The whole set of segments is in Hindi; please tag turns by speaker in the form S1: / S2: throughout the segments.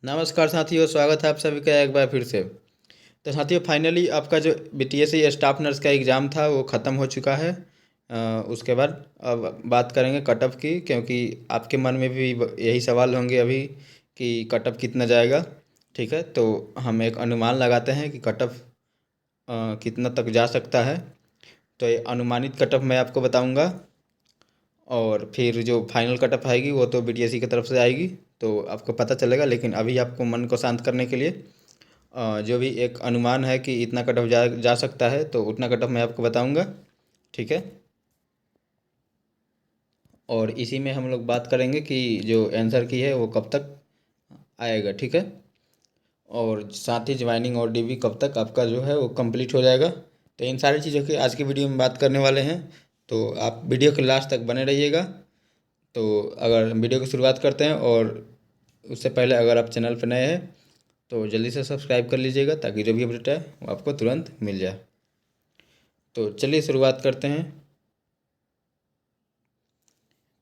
S1: नमस्कार साथियों, स्वागत है आप सभी का एक बार फिर से। तो साथियों, फाइनली आपका जो बीटीएससी स्टाफ नर्स का एग्ज़ाम था वो ख़त्म हो चुका है। उसके बाद अब बात करेंगे कट ऑफ की, क्योंकि आपके मन में भी यही सवाल होंगे अभी कि कट ऑफ कितना जाएगा। ठीक है, तो हम एक अनुमान लगाते हैं कि कट ऑफ कितना तक जा सकता है। तो ये अनुमानित कट ऑफ मैं आपको बताऊंगा, और फिर जो फाइनल कट ऑफ आएगी वो तो बीटीएससी की तरफ से आएगी, तो आपको पता चलेगा। लेकिन अभी आपको मन को शांत करने के लिए जो भी एक अनुमान है कि इतना कट ऑफ जा जा सकता है, तो उतना कट ऑफ मैं आपको बताऊंगा। ठीक है, और इसी में हम लोग बात करेंगे कि जो आंसर की है वो कब तक आएगा। ठीक है, और साथ ही ज्वाइनिंग और डीवी कब तक आपका जो है वो कंप्लीट हो जाएगा। तो इन सारी चीज़ों की आज की वीडियो में बात करने वाले हैं, तो आप वीडियो के लास्ट तक बने रहिएगा। तो अगर वीडियो की शुरुआत करते हैं, और उससे पहले अगर आप चैनल पर नए हैं तो जल्दी से सब्सक्राइब कर लीजिएगा, ताकि जो भी अपडेट है वो आपको तुरंत मिल जाए। तो चलिए शुरुआत करते हैं।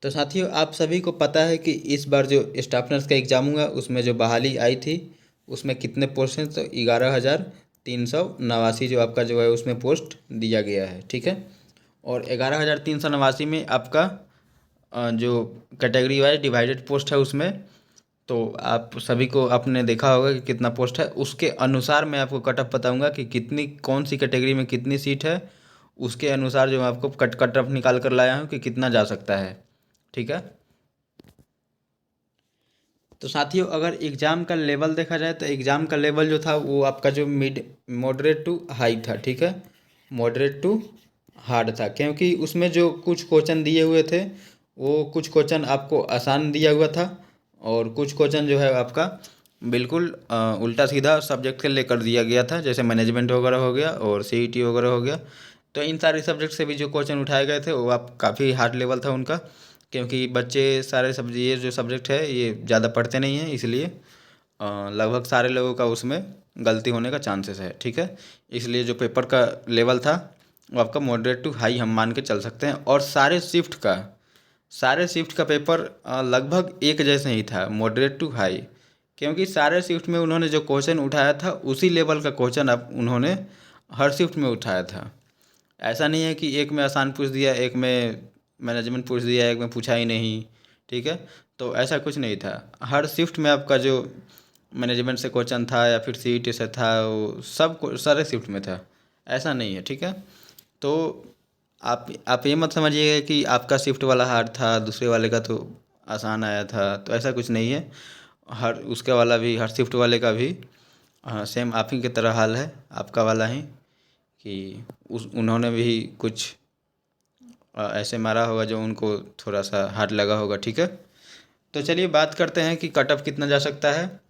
S1: तो साथियों, आप सभी को पता है कि इस बार जो स्टाफ नर्स का एग्ज़ाम हुआ उसमें जो बहाली आई थी उसमें कितने पोस्ट हैं, तो 11,389 जो आपका जो है उसमें पोस्ट दिया गया है। ठीक है, और 11,389 में आपका जो कैटेगरी वाइज डिवाइडेड पोस्ट है उसमें, तो आप सभी को आपने देखा होगा कि कितना पोस्ट है। उसके अनुसार मैं आपको कट ऑफ बताऊंगा कि कितनी कौन सी कैटेगरी में कितनी सीट है। उसके अनुसार जो मैं आपको कट ऑफ निकाल कर लाया हूँ कि कितना जा सकता है। ठीक है, तो साथियों, अगर एग्ज़ाम का लेवल देखा जाए तो एग्ज़ाम का लेवल जो था वो आपका जो मिड मॉडरेट टू हाई था। ठीक है, मॉडरेट टू हार्ड था, क्योंकि उसमें जो कुछ क्वेश्चन दिए हुए थे वो कुछ क्वेश्चन आपको आसान दिया हुआ था, और कुछ क्वेश्चन जो है आपका बिल्कुल उल्टा सीधा सब्जेक्ट के लेकर दिया गया था, जैसे मैनेजमेंट वगैरह हो गया और सीईटी वगैरह हो गया। तो इन सारे सब्जेक्ट से भी जो क्वेश्चन उठाए गए थे वो आप काफ़ी हार्ड लेवल था उनका, क्योंकि बच्चे सारे ये जो सब्जेक्ट है ये ज़्यादा पढ़ते नहीं हैं, इसलिए लगभग सारे लोगों का उसमें गलती होने का चांसेस है। ठीक है, इसलिए जो पेपर का लेवल था वो आपका मॉडरेट टू हाई हम मान के चल सकते हैं। और सारे शिफ्ट का पेपर लगभग एक जैसे ही था, मॉडरेट टू हाई, क्योंकि सारे शिफ्ट में उन्होंने जो क्वेश्चन उठाया था उसी लेवल का क्वेश्चन अब उन्होंने हर शिफ्ट में उठाया था। ऐसा नहीं है कि एक में आसान पूछ दिया, एक में मैनेजमेंट पूछ दिया, एक में पूछा ही नहीं। ठीक है, तो ऐसा कुछ नहीं था। हर शिफ्ट में आपका जो मैनेजमेंट से क्वेश्चन था या फिर सीईटी से था, वो सब सारे शिफ्ट में था, ऐसा नहीं है। ठीक है, तो आप ये मत समझिएगा कि आपका शिफ्ट वाला हार्ड था दूसरे वाले का तो आसान आया था, तो ऐसा कुछ नहीं है। हर उसके वाला भी, हर शिफ्ट वाले का भी सेम आप ही की तरह हाल है, आपका वाला ही, कि उन्होंने भी कुछ ऐसे मारा होगा जो उनको थोड़ा सा हार्ड लगा होगा। ठीक है, तो चलिए बात करते हैं कि कट ऑफ कितना जा सकता है।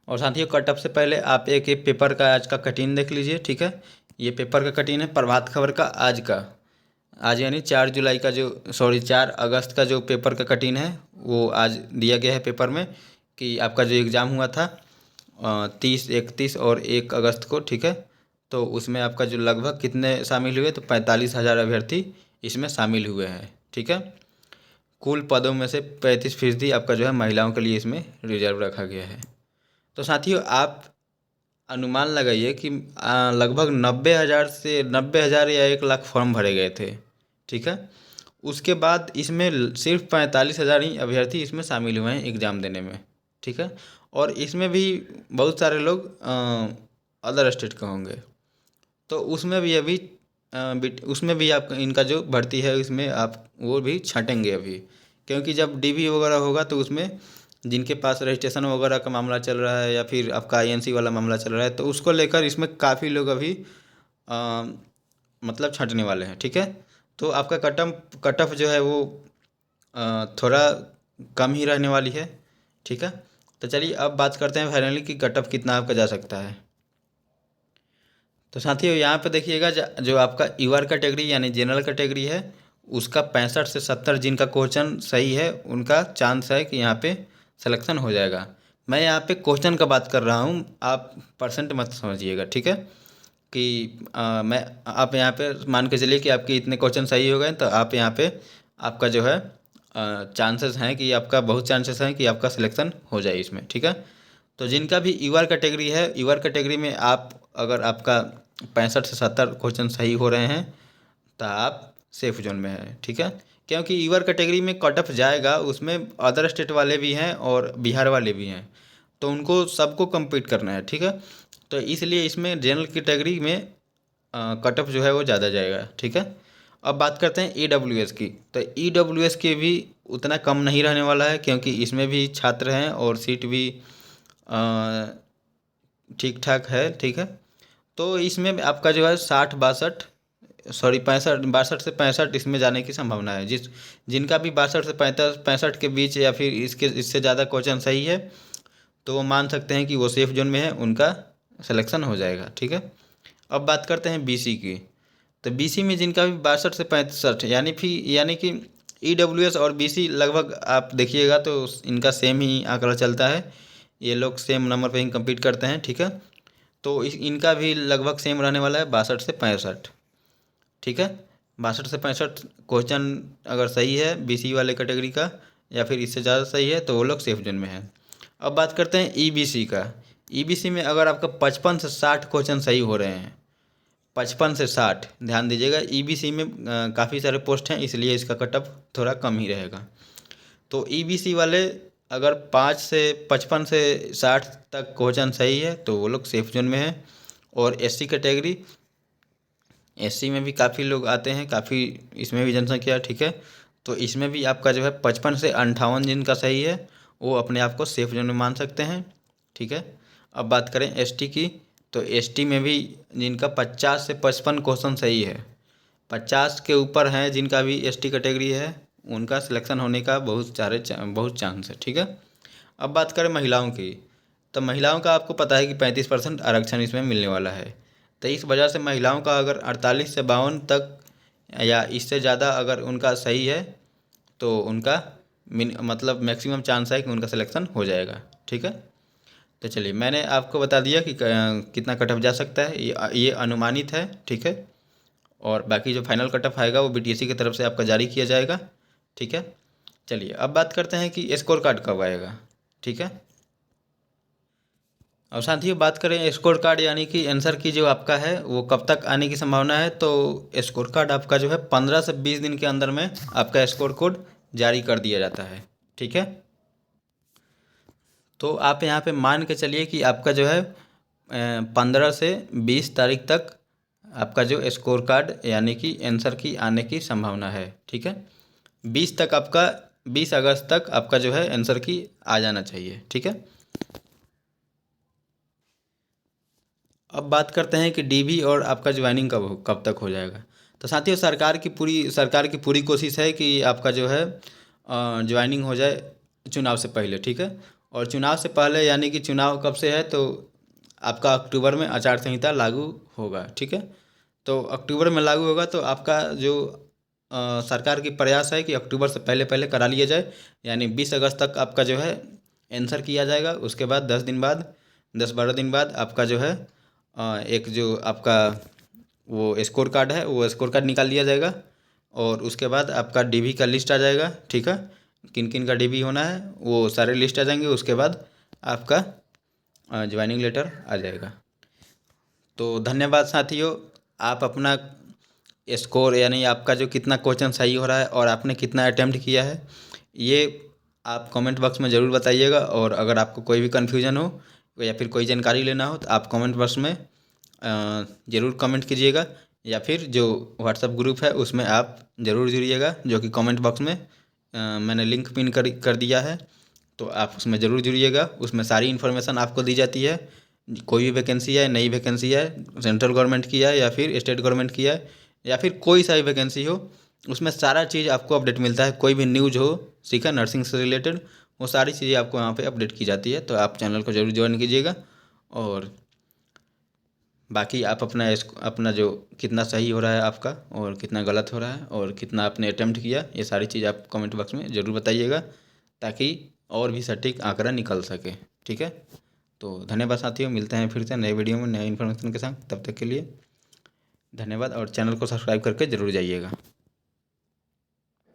S1: और साथियों, कट ऑफ से पहले आप एक एक पेपर का आज का कटिंग देख लीजिए। ठीक है, ये पेपर का कटिंग है प्रभात खबर का आज का, आज यानी 4 जुलाई का, जो 4 अगस्त का जो पेपर का कटिंग है वो आज दिया गया है पेपर में, कि आपका जो एग्ज़ाम हुआ था 30, 31 और 1 अगस्त को। ठीक है, तो उसमें आपका जो लगभग कितने शामिल हुए, तो 45,000 अभ्यर्थी इसमें शामिल हुए हैं। ठीक है, कुल पदों में से 35% आपका जो है महिलाओं के लिए इसमें रिजर्व रखा गया है। तो साथियों, आप अनुमान लगाइए कि लगभग 90,000 या 1 लाख फॉर्म भरे गए थे। ठीक है, उसके बाद इसमें सिर्फ 45,000 ही अभ्यर्थी इसमें शामिल हुए हैं एग्ज़ाम देने में। ठीक है, और इसमें भी बहुत सारे लोग अदर स्टेट के होंगे, तो उसमें भी अभी उसमें भी आप इनका जो भर्ती है इसमें आप वो भी छाँटेंगे अभी, क्योंकि जब डीवी वगैरह होगा तो उसमें जिनके पास रजिस्ट्रेशन वगैरह का मामला चल रहा है या फिर आपका आईएनसी वाला मामला चल रहा है, तो उसको लेकर इसमें काफ़ी लोग अभी अ, मतलब छंटने वाले हैं। ठीक है, तो आपका कट ऑफ जो है वो थोड़ा कम ही रहने वाली है। ठीक है, तो चलिए अब बात करते हैं फाइनली कि कट ऑफ कितना आपका जा सकता है। तो साथियों, यहाँ पे देखिएगा, जो आपका यूआर कैटेगरी यानी जनरल कैटेगरी है उसका 65 से 70 जिनका क्वेश्चन सही है उनका चांस है कि यहाँ पे सिलेक्शन हो जाएगा। मैं यहाँ पे क्वेश्चन का बात कर रहा हूँ, आप परसेंट मत समझिएगा। ठीक है, कि मैं आप यहाँ पे मान के चलिए कि आपके इतने क्वेश्चन सही हो गए, तो आप यहाँ पे आपका जो है चांसेस हैं कि आपका बहुत चांसेस हैं कि आपका सिलेक्शन हो जाए इसमें, ठीक है। तो जिनका भी यूआर कैटेगरी है, यूआर कैटेगरी में आप अगर आपका 65 से 70 क्वेश्चन सही हो रहे हैं तो आप सेफ जोन में हैं, ठीक है। क्योंकि यूआर कैटेगरी में कट ऑफ जाएगा, उसमें अदर स्टेट वाले भी हैं और बिहार वाले भी हैं, तो उनको सबको compete करना है, ठीक है। तो इसलिए इसमें जनरल कैटेगरी में कट ऑफ जो है वो ज़्यादा जाएगा, ठीक है। अब बात करते हैं ईडब्ल्यूएस की। तो ईडब्ल्यूएस के भी उतना कम नहीं रहने वाला है, क्योंकि इसमें भी छात्र हैं और सीट भी ठीक ठाक है, ठीक है। तो इसमें आपका जो है 62 से 65 इसमें जाने की संभावना है। जिनका भी 62 से 65 के बीच या फिर इससे ज़्यादा क्वेश्चन सही है, तो वो मान सकते हैं कि वो सेफ जोन में है, उनका सिलेक्शन हो जाएगा, ठीक है। अब बात करते हैं बीसी की। तो बीसी में जिनका भी 62 से 65 यानी कि ईडब्ल्यूएस और बीसी लगभग आप देखिएगा तो इनका सेम ही आंकड़ा चलता है, ये लोग सेम नंबर पे ही compete करते हैं, ठीक है। तो इनका भी लगभग सेम रहने वाला है 62 से 65, ठीक है। 62 से 65 क्वेश्चन अगर सही है बीसी वाले कैटेगरी का या फिर इससे ज़्यादा सही है तो वो लोग सेफ जोन में हैं। अब बात करते हैं ईबीसी का। ईबीसी में अगर आपका 55 से 60 क्वेश्चन सही हो रहे हैं, 55 से 60, ध्यान दीजिएगा, ईबीसी में काफ़ी सारे पोस्ट हैं, इसलिए इसका कट ऑफ थोड़ा कम ही रहेगा। तो ईबीसी वाले अगर 55 से 60 तक क्वेश्चन सही है तो वो लोग सेफ जोन में हैं। और एससी कैटेगरी, एससी में भी काफ़ी लोग आते हैं, काफ़ी इसमें भी जनसंख्या है, ठीक है। तो इसमें भी आपका जो है 55 से 58 जिनका सही है वो अपने आप को सेफ जोन में मान सकते हैं, ठीक है। अब बात करें एसटी की। तो एसटी में भी जिनका 50 से 55 क्वेश्चन सही है, 50 के ऊपर हैं जिनका भी एसटी कैटेगरी है, उनका सिलेक्शन होने का बहुत चांस है, ठीक है। अब बात करें महिलाओं की। तो महिलाओं का आपको पता है कि 35% आरक्षण इसमें मिलने वाला है। तो इस वजह से महिलाओं का अगर 48 से 52 तक या इससे ज़्यादा अगर उनका सही है तो उनका मतलब मैक्सिमम चांस है कि उनका सिलेक्शन हो जाएगा, ठीक है। तो चलिए, मैंने आपको बता दिया कि कितना कट ऑफ जा सकता है, ये अनुमानित है, ठीक है। और बाकी जो फाइनल कट ऑफ आएगा वो बीटीएससी की तरफ से आपका जारी किया जाएगा, ठीक है। चलिए, अब बात करते हैं कि स्कोर कार्ड कब आएगा, ठीक है। और साथियों, बात करें स्कोर कार्ड यानी कि आंसर की जो आपका है वो कब तक आने की संभावना है। तो स्कोर कार्ड आपका जो है 15 से 20 दिन के अंदर में आपका स्कोर कोड जारी कर दिया जाता है, ठीक है। तो आप यहाँ पे मान के चलिए कि आपका जो है 15 से 20 तारीख तक आपका जो स्कोर कार्ड यानी कि आंसर की आने की संभावना है, ठीक है। 20 अगस्त तक आपका जो है आंसर की आ जाना चाहिए, ठीक है। अब बात करते हैं कि डीबी और आपका ज्वाइनिंग कब तक हो जाएगा। तो साथियों, सरकार की पूरी कोशिश है कि आपका जो है ज्वाइनिंग हो जाए चुनाव से पहले, ठीक है। और चुनाव से पहले यानी कि चुनाव कब से है, तो आपका अक्टूबर में आचार संहिता लागू होगा, ठीक है। तो अक्टूबर में लागू होगा तो आपका जो सरकार की प्रयास है कि अक्टूबर से पहले पहले करा लिया जाए, यानी 20 अगस्त तक आपका जो है आंसर किया जाएगा। उसके बाद 10-12 दिन बाद आपका जो है एक जो आपका वो स्कोर कार्ड है वो स्कोर कार्ड निकाल लिया जाएगा। और उसके बाद आपका डीबी का लिस्ट आ जाएगा, ठीक है। किन किन का डीबी होना है वो सारे लिस्ट आ जाएंगे। उसके बाद आपका ज्वाइनिंग लेटर आ जाएगा। तो धन्यवाद साथियों, आप अपना स्कोर यानी आपका जो कितना क्वेश्चन सही हो रहा है और आपने कितना अटेम्प्ट किया है ये आप कमेंट बॉक्स में ज़रूर बताइएगा। और अगर आपको कोई भी कन्फ्यूज़न हो या फिर कोई जानकारी लेना हो तो आप कमेंट बॉक्स में ज़रूर कमेंट कीजिएगा, या फिर जो व्हाट्सएप ग्रुप है उसमें आप ज़रूर जुड़िएगा, जो कि कमेंट बॉक्स में मैंने लिंक पिन कर दिया है। तो आप उसमें ज़रूर जुड़िएगा, उसमें सारी इन्फॉर्मेशन आपको दी जाती है। कोई भी वैकेंसी है, नई वैकेंसी है, सेंट्रल गवर्नमेंट की है या फिर स्टेट गवर्नमेंट की है, या फिर कोई सा भी वैकेंसी हो, उसमें सारा चीज़ आपको अपडेट मिलता है। कोई भी न्यूज़ हो, ठीक है, नर्सिंग से रिलेटेड, वो सारी चीज़ें आपको वहाँ पे अपडेट की जाती है। तो आप चैनल को ज़रूर ज्वाइन कीजिएगा। और बाकी आप अपना जो कितना सही हो रहा है आपका और कितना गलत हो रहा है और कितना आपने अटेम्प्ट किया, ये सारी चीज़ आप कमेंट बॉक्स में ज़रूर बताइएगा, ताकि और भी सटीक आंकड़ा निकल सके, ठीक है। तो धन्यवाद साथियों, मिलते हैं फिर से नए वीडियो में नए इन्फॉर्मेशन के साथ। तब तक के लिए धन्यवाद, और चैनल को सब्सक्राइब करके ज़रूर जाइएगा।